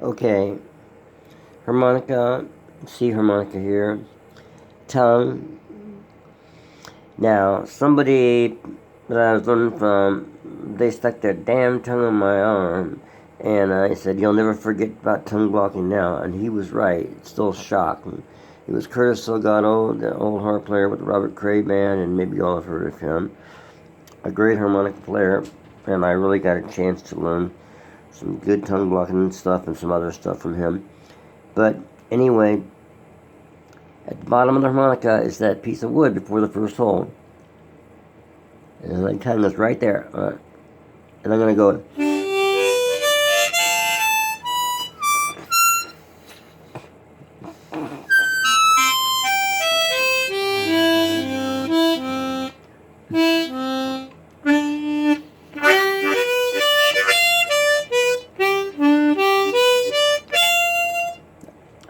Okay, harmonica, C harmonica here, tongue. Now, somebody that I was learning from, they stuck their damn tongue on my arm, and I said, "You'll never forget about tongue blocking now," and he was right. It's still shocking. It was Curtis Salgado, the old harp player with the Robert Cray band, and maybe you all have heard of him. A great harmonica player, and I really got a chance to learn some good tongue blocking stuff and some other stuff from him. But anyway, at the bottom of the harmonica is that piece of wood before the first hole. And my tongue is right there. And I'm going to go.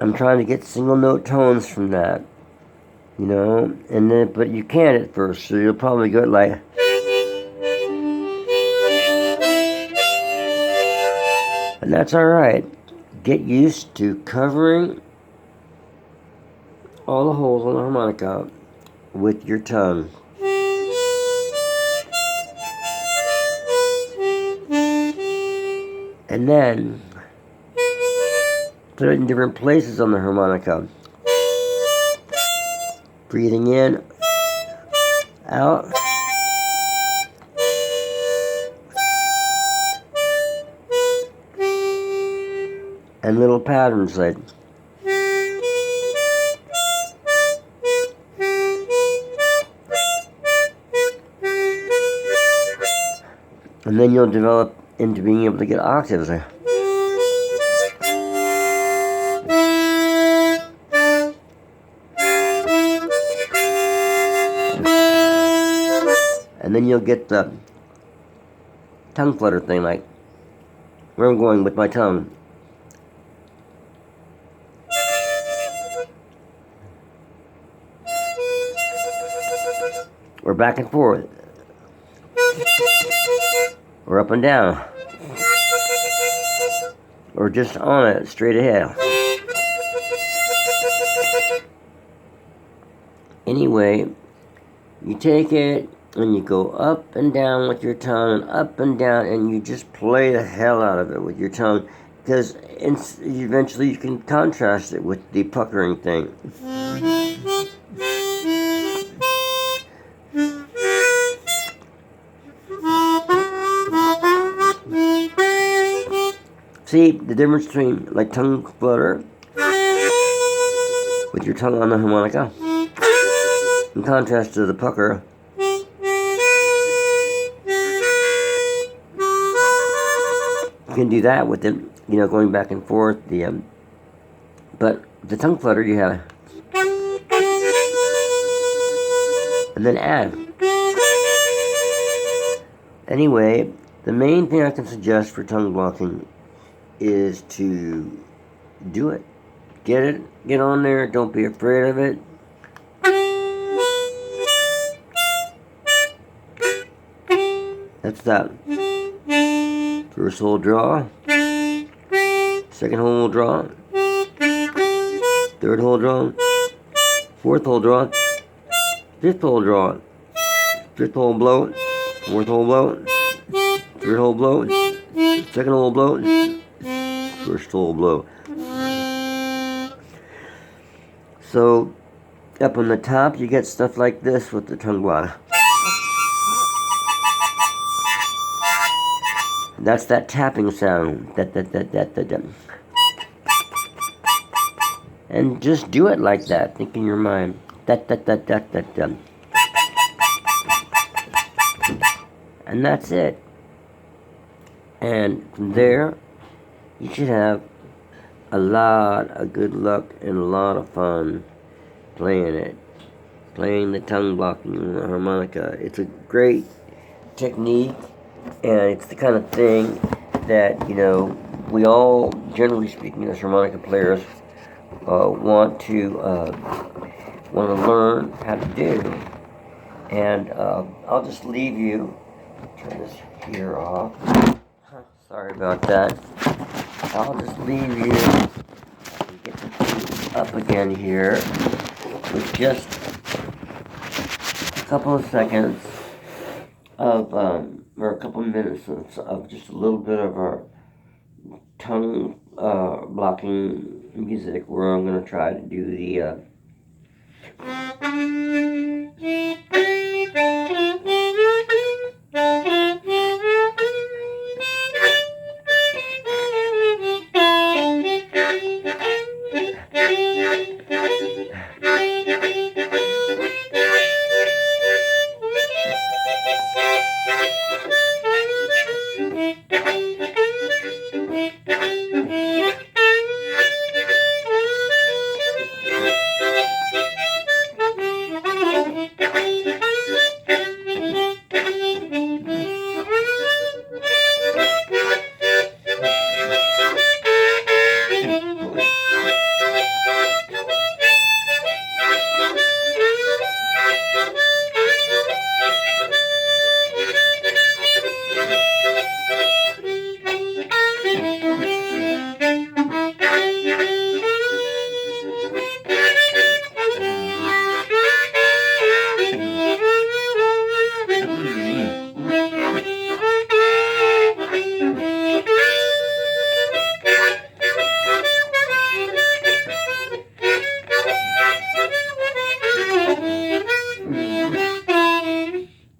I'm trying to get single note tones from that, you know, and then, but you can't at first, so you'll probably go like, and that's alright. Get used to covering all the holes on the harmonica with your tongue. And then put it in different places on the harmonica. Breathing in, out, and little patterns like. And then you'll develop into being able to get octaves. And then you'll get the tongue flutter thing, like where I'm going with my tongue. Or back and forth. Or up and down. Or just on it, straight ahead. Anyway, you take it and you go up and down with your tongue, and up and down, and you just play the hell out of it with your tongue, because eventually you can contrast it with the puckering thing. See the difference between like tongue flutter with your tongue on the harmonica in contrast to the pucker. You can do that with it, you know, going back and forth. But the tongue flutter you have, and then add. Anyway, the main thing I can suggest for tongue blocking is to do it. Get on there, don't be afraid of it. That's that. First hole draw, second hole draw, third hole draw, fourth hole draw, fifth hole draw, fifth hole blow, fourth hole blow, third hole blow, second hole blow, first hole blow. So up on the top you get stuff like this with the tongue block. That's that tapping sound. And just do it like that. Think in your mind. And that's it. And from there, you should have a lot of good luck and a lot of fun playing it. Playing the tongue blocking on the harmonica. It's a great technique. And it's the kind of thing that, you know, we all, generally speaking, as harmonica players, want to learn how to do. And I'll just leave you. Turn this here off. Sorry about that. I'll just leave you get the thing up again here with just a couple of seconds of, or a couple of minutes of just a little bit of our tongue blocking music where I'm going to try to do the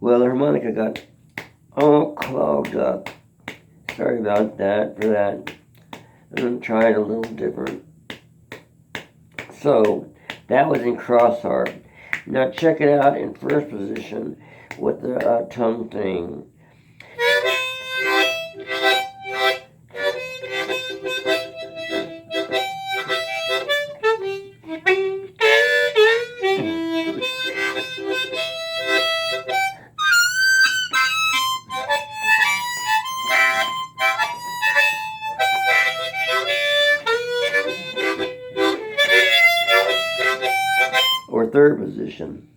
well, the harmonica got all clogged up. Sorry about that for that. I'm going to try it a little different. So, that was in cross harp. Now check it out in first position with the tongue thing. Or third position.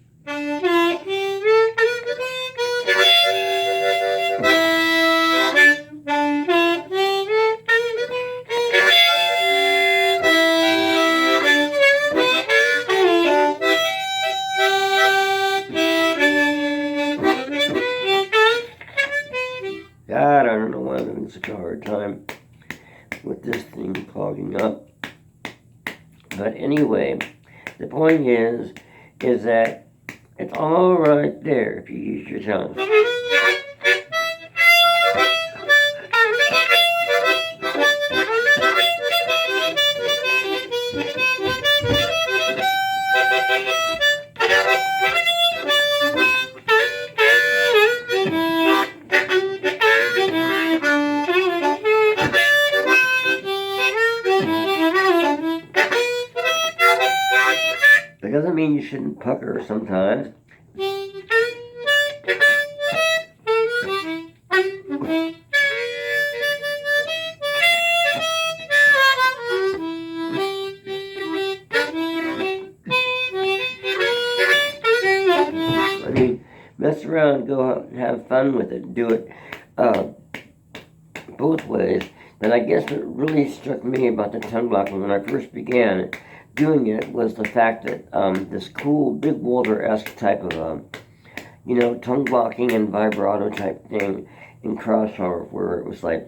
God, I don't know why I'm having such a hard time with this thing clogging up. But anyway, the point is that it's all right there if you use your tongue. That doesn't mean you shouldn't pucker sometimes. I mean, mess around, go out and have fun with it. Do it both ways. But I guess what really struck me about the tongue blocking when I first began doing it was the fact that this cool Big Walter-esque type of, tongue blocking and vibrato type thing in cross harp where it was like,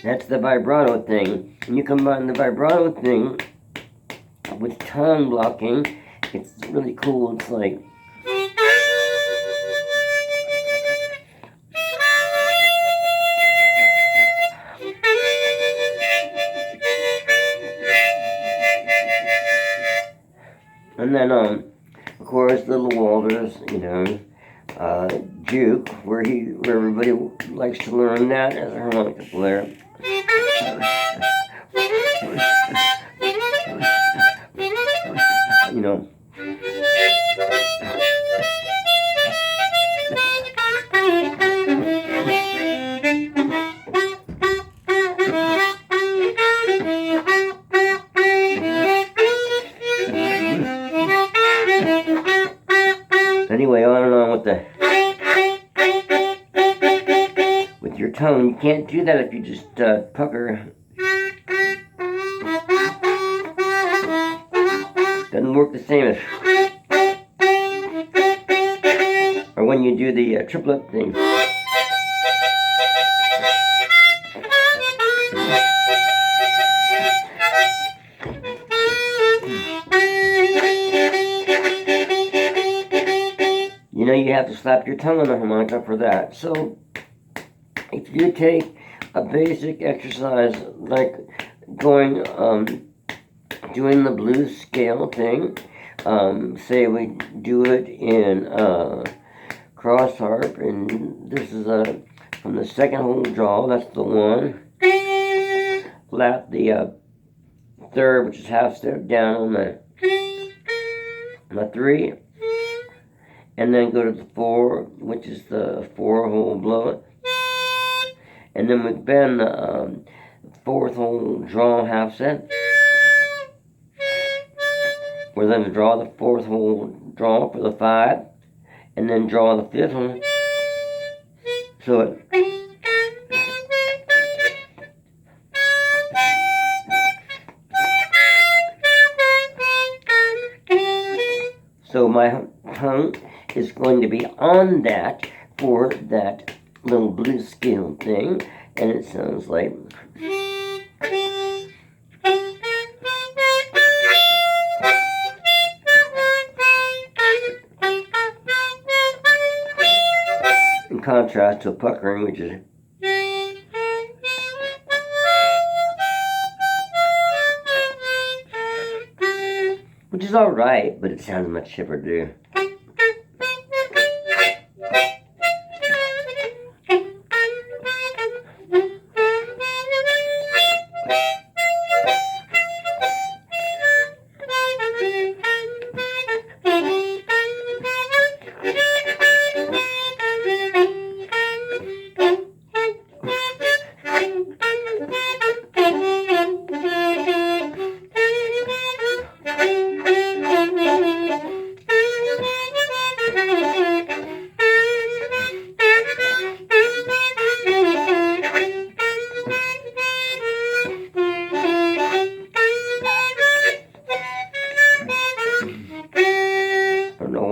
that's the vibrato thing. And you combine the vibrato thing with tongue blocking, it's really cool. It's like, and then of course Little Walters, Juke, where everybody likes to learn that as a harmonica player. You know. Anyway, on and on with your tone. You can't do that if you just pucker. Doesn't work the same as, or when you do the triplet thing. You know, you have to slap your tongue on the harmonica for that. So, if you take a basic exercise like going, doing the blues scale thing, say we do it in cross harp, and this is from the second whole draw, that's the 1, flat the third, which is half step down on the 3, and then go to the 4, which is the 4 whole blow, and then we bend the 4th whole draw half set. We're then to draw the 4th whole draw for the 5, and then draw the 5th one. So my tongue is going to be on that for that little blues scale thing, and it sounds like. In contrast to a puckering, which is all right, but it sounds much chipper too.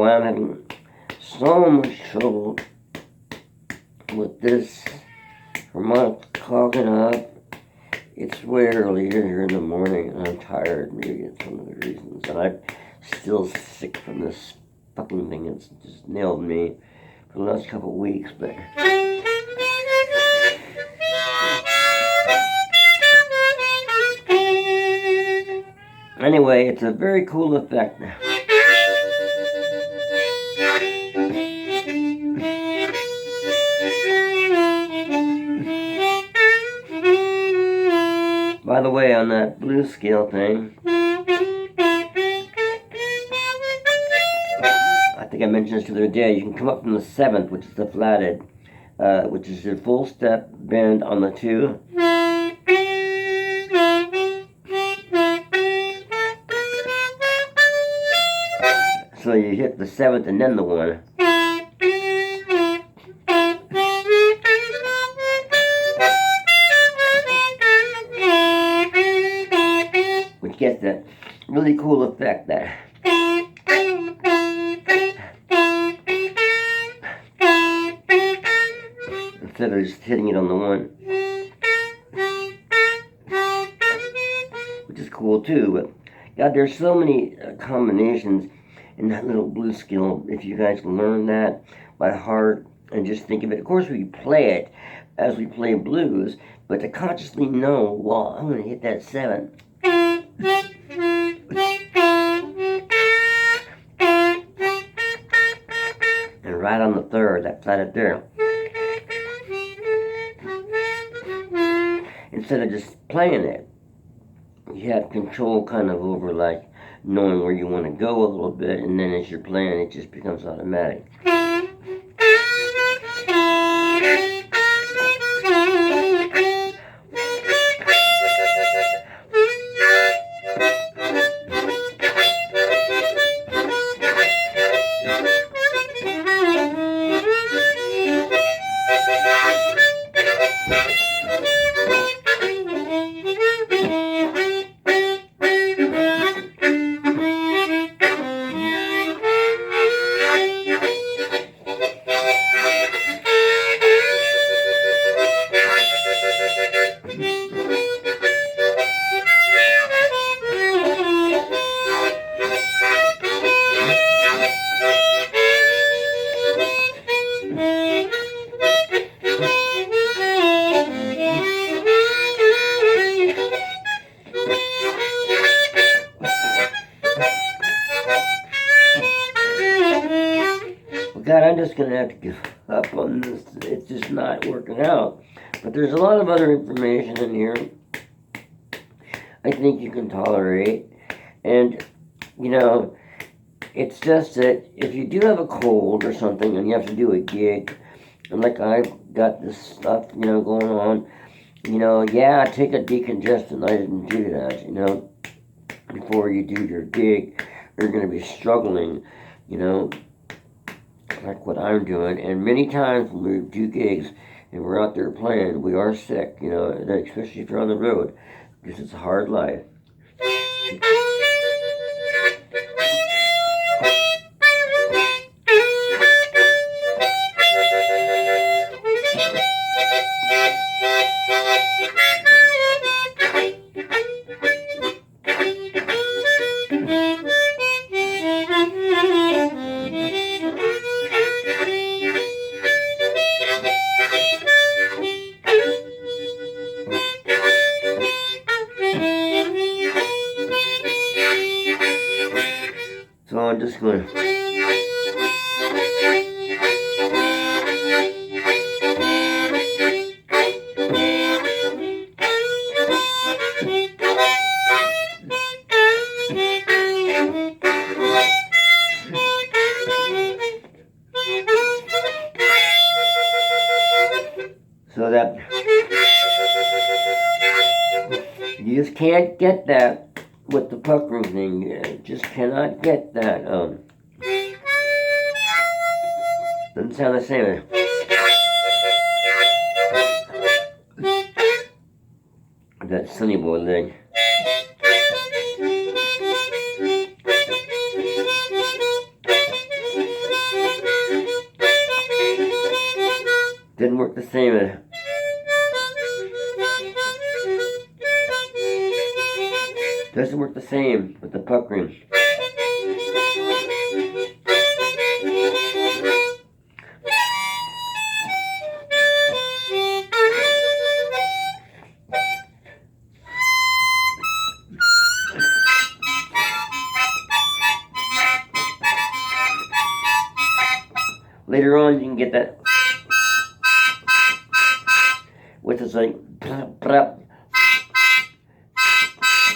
I'm having so much trouble with this harmonica clogging up. It's way early here in the morning, and I'm tired. Maybe it's one of the reasons. And I'm still sick from this fucking thing. It's just nailed me for the last couple of weeks. But anyway, it's a very cool effect. By the way, on that blues scale thing, I think I mentioned this the other day, you can come up from the 7th, which is the flatted, which is a full step bend on the 2. So you hit the 7th and then the 1. Gets that really cool effect there. Instead of just hitting it on the 1. Which is cool too, but God, there's so many combinations in that little blues scale. If you guys learn that by heart and just think of it. Of course we play it as we play blues, but to consciously know, well, I'm going to hit that 7. And right on the 3rd, that flatted there. And instead of just playing it, you have control kind of over like knowing where you want to go a little bit, and then as you're playing, it just becomes automatic. God, I'm just going to have to give up on this. It's just not working out. But there's a lot of other information in here I think you can tolerate. And, you know, it's just that if you do have a cold or something and you have to do a gig, and like I've got this stuff, you know, going on, you know, yeah, take a decongestant. I didn't do that, you know. Before you do your gig, you're going to be struggling, you know, like what I'm doing. And many times when we do gigs and we're out there playing, we are sick, you know, especially if you're on the road, because it's a hard life. So I'm just going to... So that... You just can't get that with the puckering thing. You just cannot get that. Doesn't sound the same. That Sunny Boy thing. Didn't work the same. Doesn't work the same with the puckering. Later on, you can get that, which is like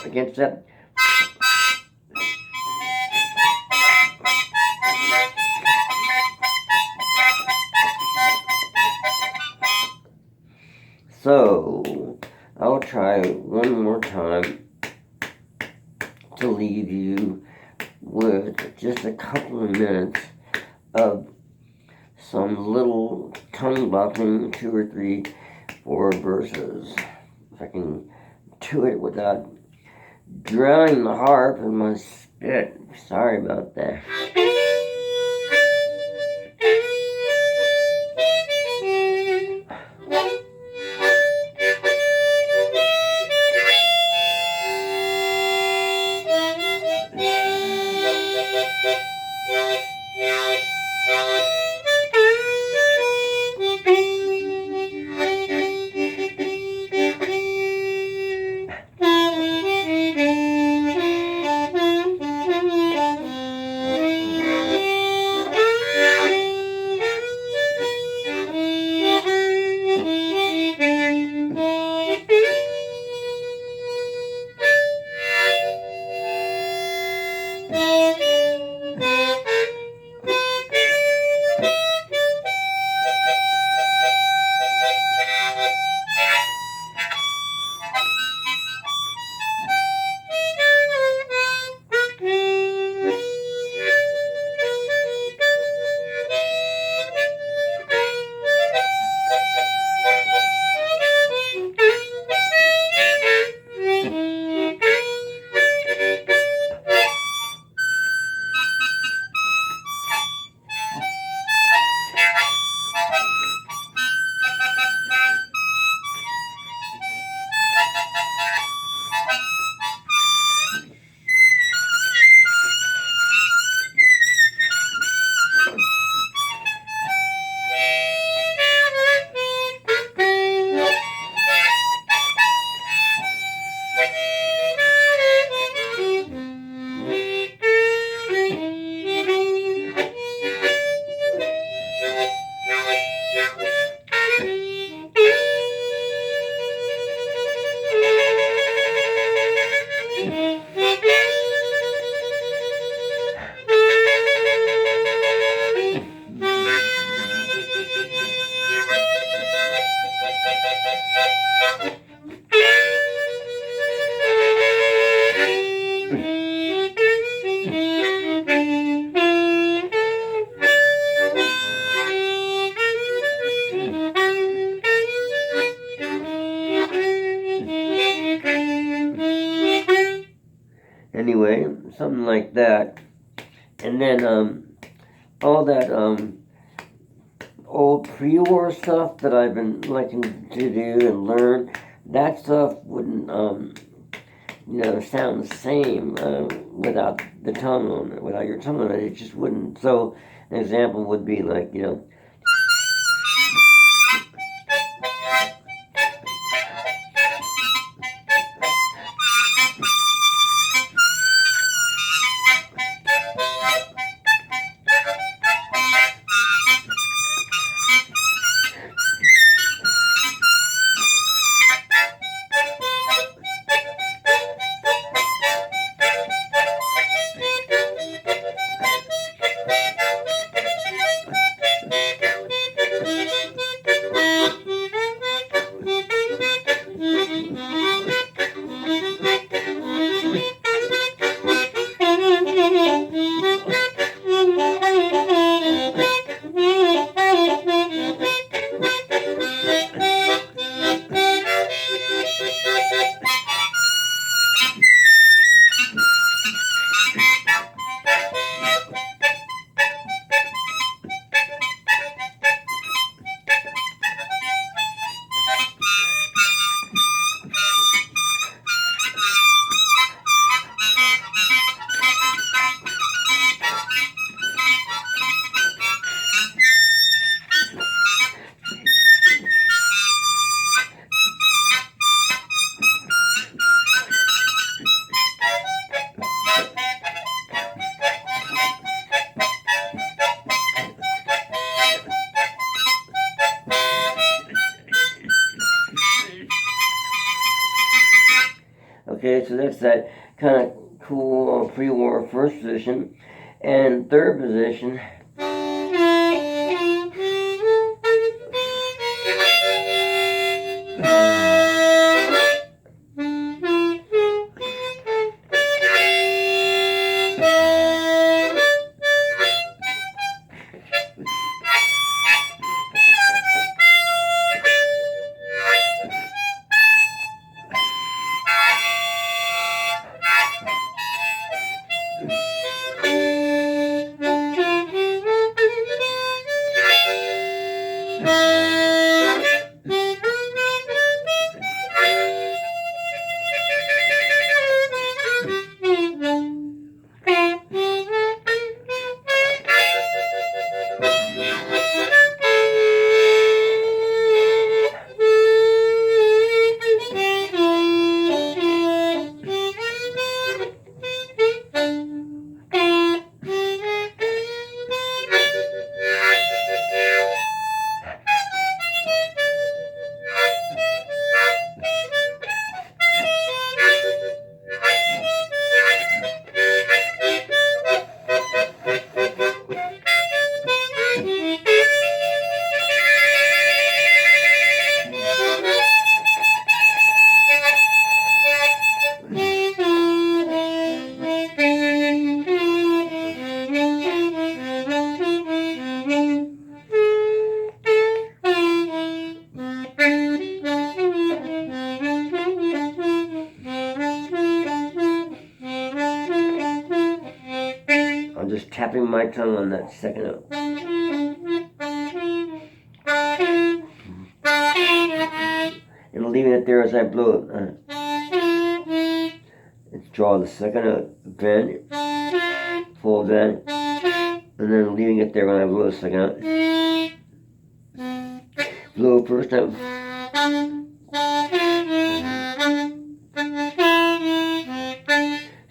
against that. So, I'll try one more time to leave you with just a couple of minutes of some little tongue bopping, 2 or 3, 4 verses. If I can do it without drowning the harp in my spit. Sorry about that. Anyway, something like that. And then all that old pre-war stuff that I've been liking to do and learn, that stuff wouldn't sound the same without the tongue on it, without your tongue on it. It just wouldn't. So an example would be like, okay, so that's that kind of cool pre-war first position. And third position, I'm just tapping my tongue on that second note. And leaving it there as I blow it. Let's draw the second note, bend, full bend, and then leaving it there when I blow the second note. Blow first note.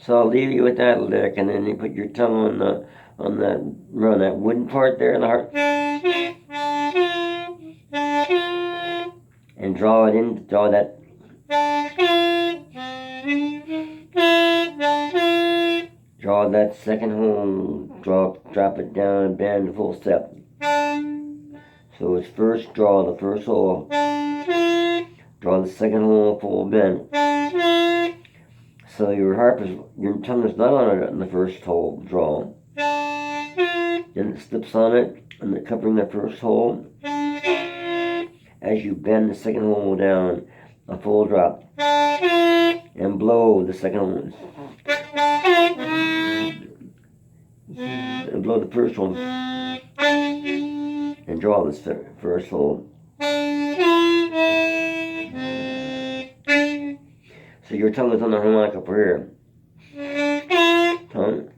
So I'll leave you with that lick, and then you put your tongue on that wooden part there in the harp, and draw it in. Draw that. Draw that second hole. Drop it down and bend the full step. So it's first draw the first hole. Draw the second hole full bend. So your tongue is not on it in the first hole draw. Then it slips on it, and it's covering the first hole. As you bend the second hole down, a full drop, and blow the second hole. and blow the first one, and draw this first hole. So your tongue is on the harmonica for here. Tongue.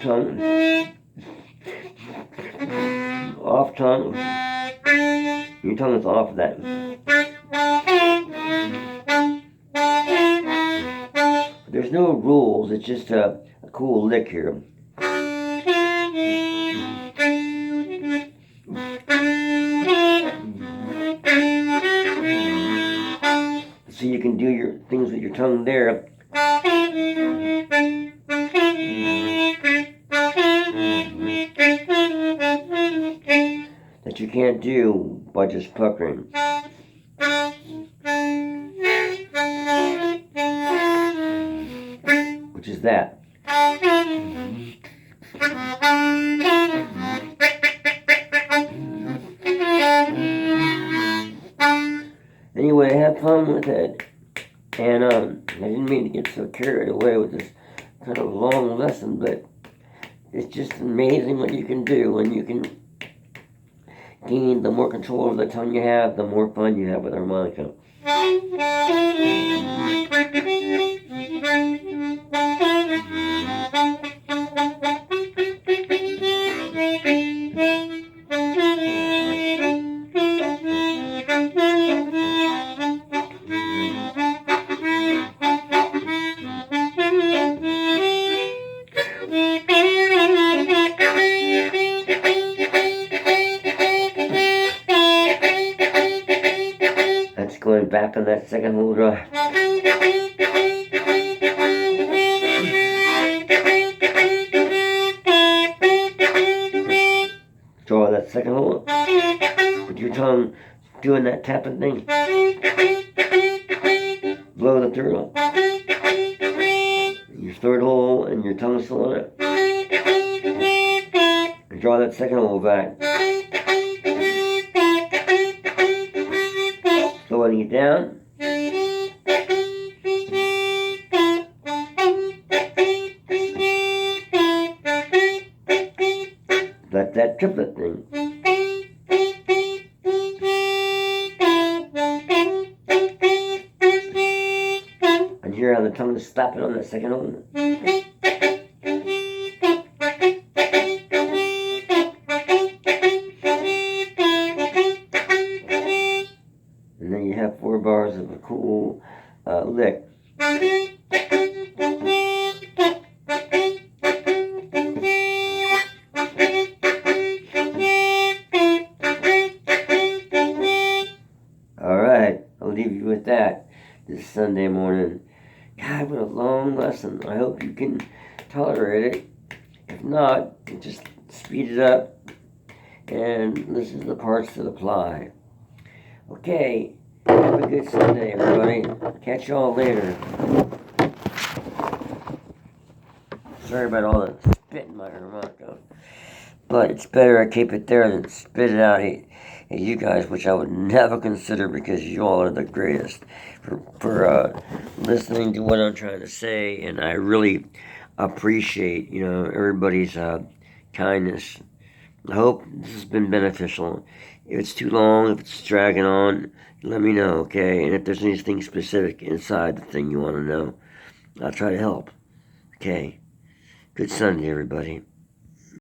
Tongue. Off tongue. Your tongue is off of that. There's no rules, it's just a cool lick here. So you can do your things with your tongue there. That you can't do by just puckering. Which is that. Anyway, have fun with it. And I didn't mean to get so carried away with this kind of long lesson, but it's just amazing what you can do when you can gain. The more control over the tongue you have, the more fun you have with harmonica. Going back on that second hole draw. Draw that second hole with your tongue doing that tapping thing. Blow the third hole. Your third hole and your tongue still on it. And draw that second hole back. Slowing it down. Like that triplet thing. And hear how the tongue is slapping on that second hole. And then you have 4 bars of a cool lick. Alright, I'll leave you with that this Sunday morning. God, what a long lesson. I hope you can tolerate it. If not, just speed it up and listen to the parts that apply. Okay, have a good Sunday, everybody. Catch y'all later. Sorry about all the spit in my harmonica. But it's better I keep it there than spit it out at you guys, which I would never consider because you all are the greatest for listening to what I'm trying to say. And I really appreciate, everybody's kindness. I hope this has been beneficial. If it's too long, if it's dragging on, let me know, okay? And if there's anything specific inside the thing you want to know, I'll try to help. Okay. Good Sunday, everybody.